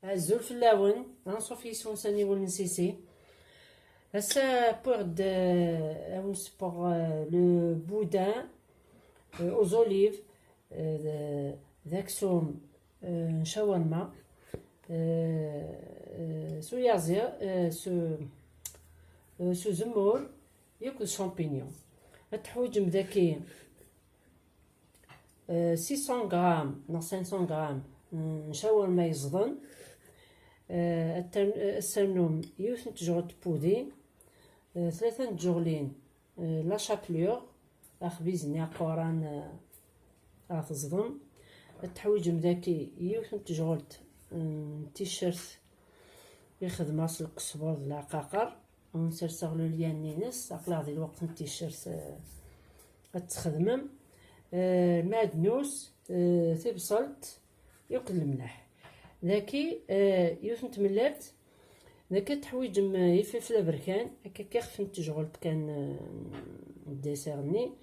Azul fell-awen, anṣuf yisumsan ul-nsisin. Ass-a pour le boudin aux olives d'aksum shawarma سو يازير سو زمور ياكل شامبينيون. التحويجم ذاكي 600 غرام نا 500 غرام شاورما يزضن. السرنوم يوث نتجغد بودي 3 نتجغلين لا شابلور أخبيزني قوران تزضن. التحويجم ذاكي يوث نتجغد تيشيرت يخدم راس القصبور العقاقر ونسرسغلو ليا نينس عقلا ذي الوقت التيشيرت غتخدمم. المعدنوس تبصلت ياكل الملح ذاكي يوث نتملات ذاك تحويجم يفلفل ابركان هكا كيخف نتجغلت كان ديسيرني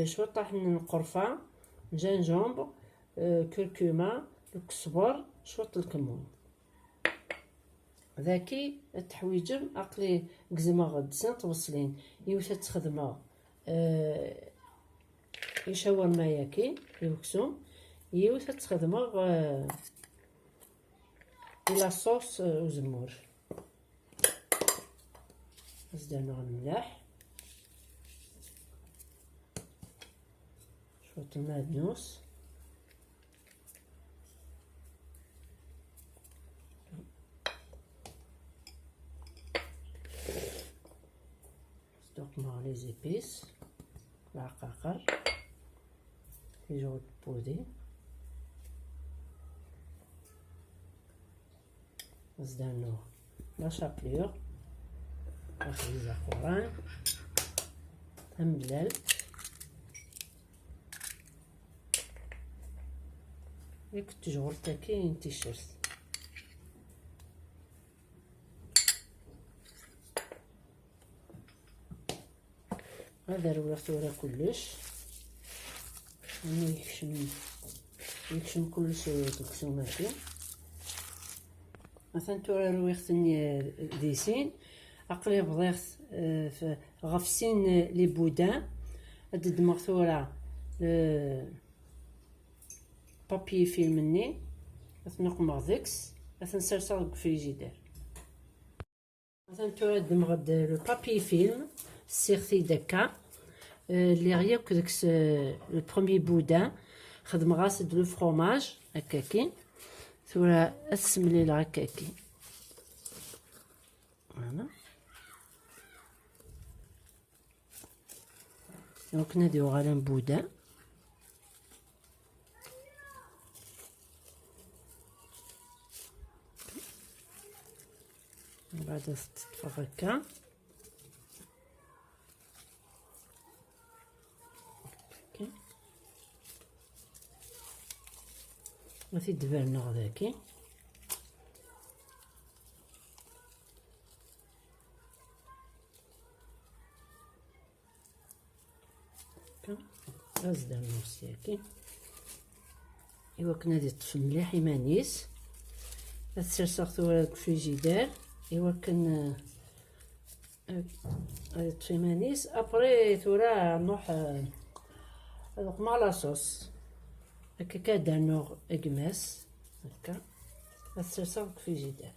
شويه طاحن القرفه جنجومبر كركومه القزبر شويه الكمون. ذاكي التحويجم عقلي قزمه غدسن توصلين يوث تخدمه يشاور ما ياكي يوكسوم يوث تخدمه إلى صوص وزمور. زدنا الملح شوية المعدنوس صدق مع لي زيبيس العقاقر يجود بودي. زدنا لا شابلور أخرج قران تملل ياك تجغل تاكين تيشيرت. هذا روحت ورا كلش انه يكشم كلش تكسوماتي. مثلا تورا رويختني ديسين عقلي بضيخت غفسين لي بودان هاد مغثورة بابي فيلمني اثنق مغذكس اثن سرسال الفريجيدير. مثلا تورا دمغد لو بابي فيلم سيغتي دكا اللي غياك داكس لو بروميي بودان خدم غاسد لو فروماج هكاكي ثورا اسملي هكاكي فوالا. دونك نديرو غالا بودان من بعد تطفى هكا غادي دبرنا غداكي غازدر نص ياكي. ايوا كنا دي طفل مليح يمانيس غتسرسغ ثورا الفريجيدير. ايوا كان غادي طفي مانيس ابري ثورا نروح هذوك مع لاصوص هكا كدانوغ اكماس هكا غتسرسغ الفريجيدير.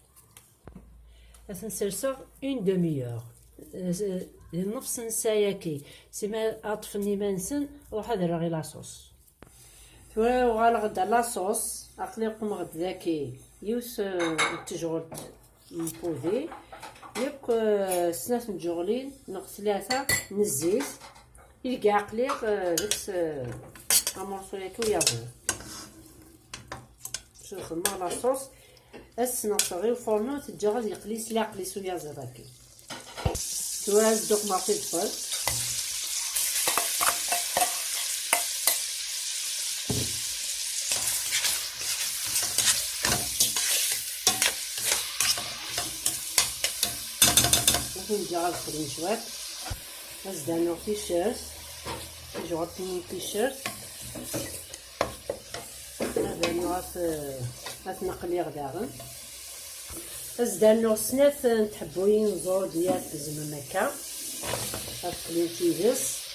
غتنسرسغ اون دومي اور نص نساياكي سيما عطفني مانسن روح هذا غير لاصوص ثورا وغالغد لاصوص عقلي قم غد ذاكي يوس تجغلت نبوذي ياك سنات نجغلين نغ 3 نزيت يلقى عقلي داكس امورسو ياكي ويابو شوف مع لاصوص السنة صغير فورنو تجغل يقلي سلا قلي سويا زراكي ثورا زدوق مارتي دفل نجعل خدم شوية زدانو تيشيرت جغلتني تيشيرت هذا نوع غتنقلي غداغن أزدانو سنات نتحبوين زور ديال بزمن هكا هاد تيجس.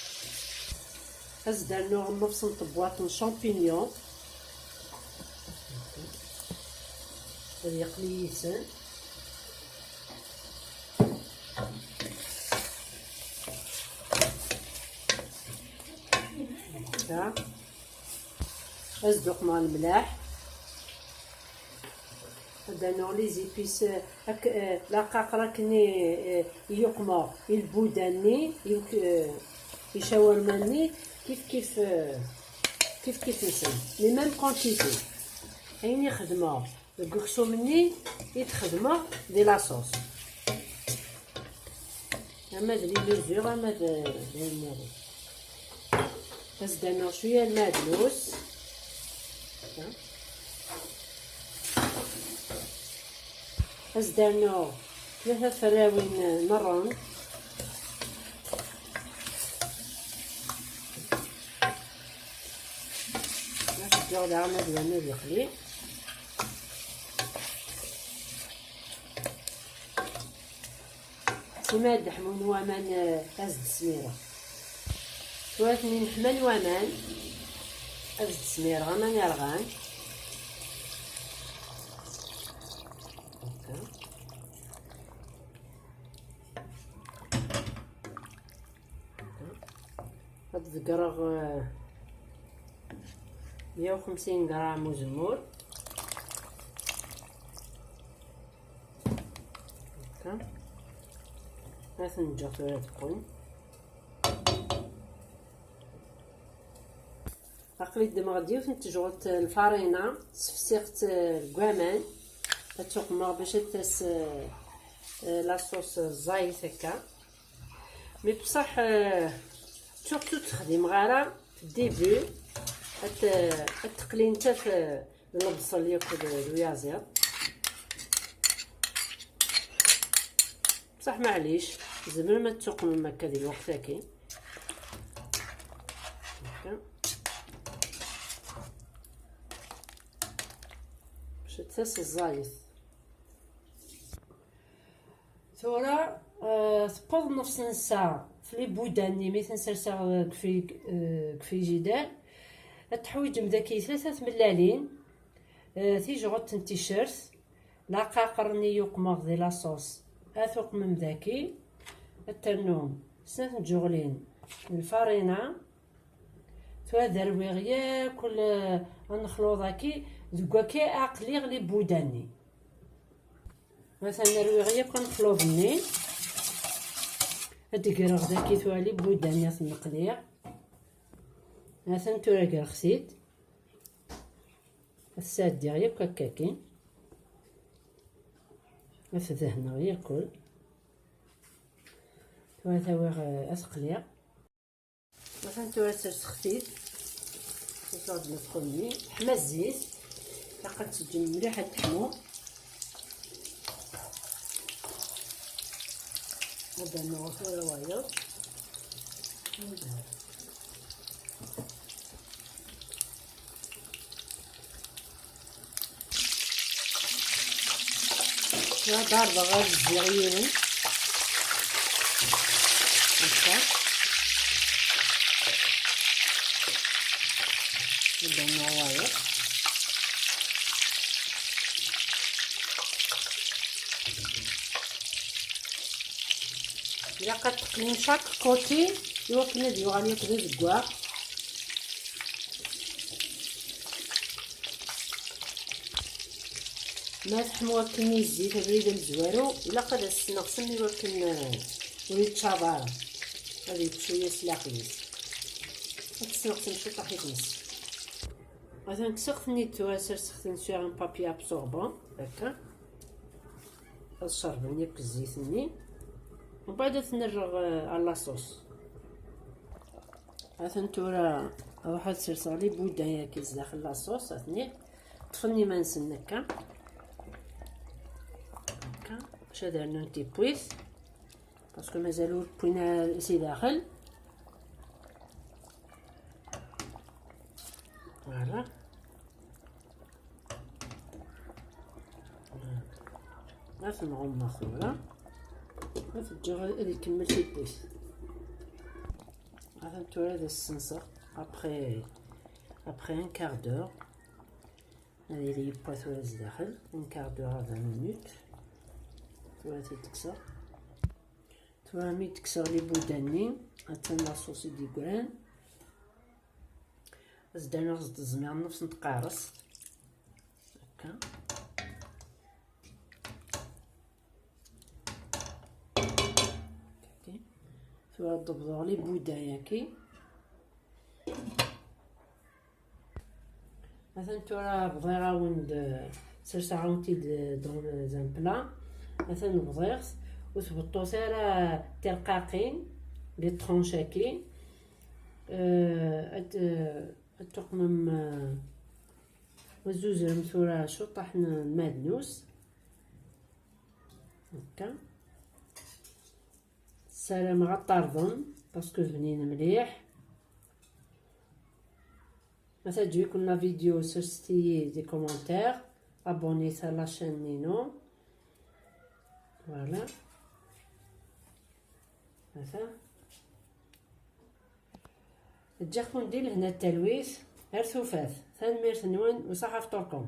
أزدانو نفس نطبواط شامبينيون هادي قليسن هكا. أزدوق مع الملاح. هادانو لي زيبيس لا قاقرا كني يقما البوداني يشاورماني كيف نسن لي ميم كونتيتي. عيني خدمه الكوكسو مني يتخدمه دي لاصوص. اما لي ميزور اما المالي. زدنا شويه المعدنوس. زدنا 3 فراوين مرون. نحطو العمل ديالنا يخلي. سيما دحمون وامان أزد سميرة. تواتني نحمل وامان أزد سميرة غمان يرغان. هاد القراغ 150 غرام وزمور هكا. مثلا نجرو تكون عقلي دما غادي تنتجوت الفارينه سفسيقت الكوامان التقمر باش تاس لاصوص زايت هكا. مي بصح سورتو تخدم غارة في الديبي تقلي نتا في البصل ياكل الويازير. بصح معليش زبل ما تقمم هكا ديال الوقت هاكي هكا باش تاس الزايت. ثورة تبوض نص ساعة في لي بوداني مي تنسرسا كفريجيدار. تحويج مداكي 3 ملالين تيجي غوت التيشيرت لا قاقرني يقمغ دي لاصوص اثوق من داكي التنوم 5 جغلين الفارينه توا درويغيا كل نخلوضاكي دكاكي اقلي لي بوداني مثلا درويغيا كنخلوضني ادكرغ داكي توا لي بوداني تنقليع مثلا تورا خسيت الساد ديالي كاكاكي افذهنا ياكل توا ثوا اسقليع مثلا تورا سخسيت وصاد ندخلني حما الزيت لقد تسجل مليح التحمو. هذا نوصل روايض ضربة غير الزغيين هكا نبدا نواير إلا قد تقلين شاك كوتي يوكلنا ديو غادي ياكلو الكواع. ما تحموا كمية الزيت بريده مزوارو الا قد نغسل يوكل وليد شابار غادي شويه سلاقيس تسنقسم شي طاحيت نص. مثلا كسختني تواسر سختن سوغ ان بابي ابسوربون هكا الشربني بالزيتني ومن بعد تنرغ على لاصوص. مثلا تورا واحد سرصالي بودا ياكل داخل لاصوص اثني طفني ما نسن هكا باش درنا نتي بويس باسكو مازالو البوينه سي داخل فوالا غاس نغمى خويا غتجي غادي يكمل يديك. غادي نتورا هذا السنسق ابخي ان كار دور. هادي لي يباثو لداخل ان كار دور 20 مينوت. تورا تيتكسر، تورا مي تكسر لي بوداني حتى لاصوص يديكوران. زدنا غزد الزمير نفس نتقارص هكا. تورا ضبطو لي بوداياكي. مثلا تورا بضيغا وند سرسا عاونتي دون زان بلا. مثلا بضيغ وتبطو سارا تلقاقين لي طرونشاكي. تقمم وزوز مثورة شو طحن المادنوس هكا. السلام غطرضن باسكو بنين مليح. مثلا تجيكم لا فيديو سوستي دي كومونتير ابوني على لاشين نينو. فوالا مثلا تجيكم ندير هنا التلويث غير ثوفات. ثان ميرت نون وصحة فطوركم.